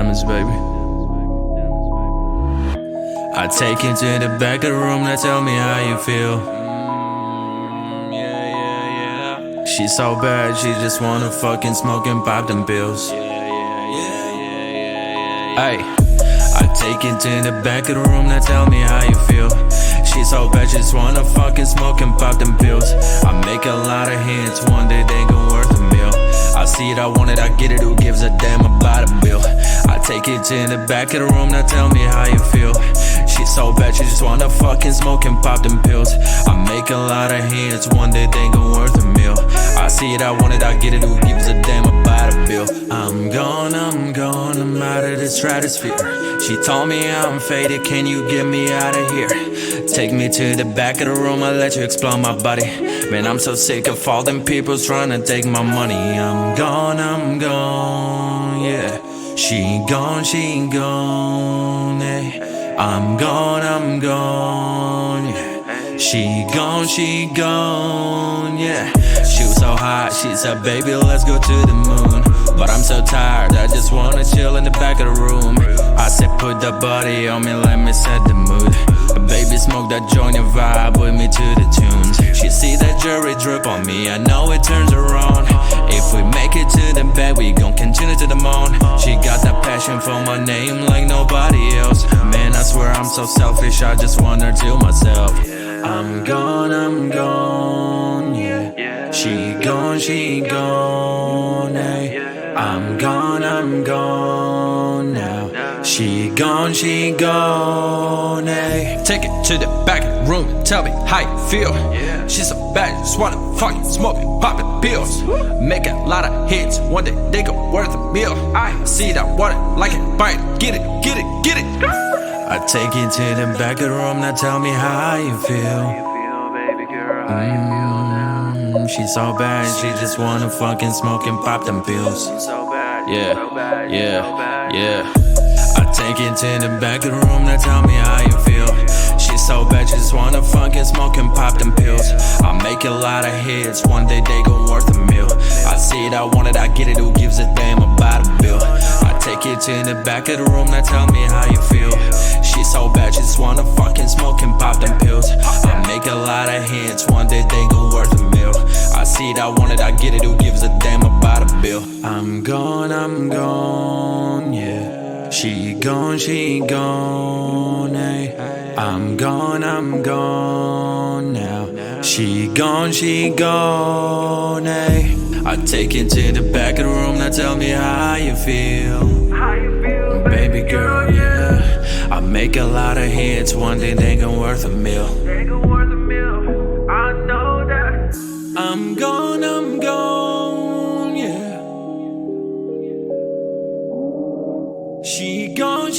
Diamonds, baby. I take you to the back of the room, now tell me how you feel. Yeah. She's so bad, she just wanna fucking smoke and pop them pills. Ay, I take you to the back of the room, now tell me how you feel. She's so bad, she just wanna fucking smoke and pop them pills. I make a lot of hits, one day they gon' worth a meal. I see it, I want it, I get it, who gives a damn about a bill? I take it to the back of the room, now tell me how you feel. She's so bad, she just wanna fucking smoke and pop them pills. I make a lot of hits, one day they gon' worth a meal. I see it, I want it, I get it, who gives a damn about a bill? I'm gone, I'm out of the stratosphere. She told me I'm faded, can you get me out of here? Take me to the back of the room, I'll let you explore my body. Man, I'm so sick of all them people trying to take my money. I'm gone, yeah. She gone, yeah. I'm gone, yeah. She gone, yeah. She was so hot, she said, baby, let's go to the moon. But I'm so tired, I just wanna chill in the back of the room. I said, put the body on me, let me set the mood. Baby, smoke that joint and vibe with me to the tunes. She see that jewelry drip on me, I know it turns her on. If we make it to the bed, we gon' continue to the moon. She got that passion for my name like nobody else. Man, I swear I'm so selfish, I just want her to myself. I'm gone, yeah. She gone, yeah. I'm gone now. She gone, yeah. Take it to the back of the room and tell me how you feel. She's so bad, just wanna fucking smoke and pop the pills. Make a lot of hits, one day they go worth a meal. I see that water, like it, bite it, get it. I take you to the back of the room, now tell me how you feel. She's so bad, she just wanna fucking smoke and pop them pills. Yeah. I take it to the back of the room, now tell me how you feel. She's so bad, she just wanna fucking smoke and pop them pills. I make a lot of hits, one day they gon' worth a meal. I see it, I want it, I get it, who gives a damn about a bill? I take it to the back of the room, now tell me how you feel. She's so bad, she just wanna fucking smoke and pop them pills. I make a lot of hits, one day they gon' worth a meal. I see it, I want it, I get it, who gives a damn about a bill? I'm gone, yeah. She gone, yeah. I'm gone now. She gone, yeah. I take it to the back of the room, now tell me how you feel. Baby girl, yeah. I make a lot of hits, one day they gon' worth a meal. I know that. I'm gone, yeah. She gone,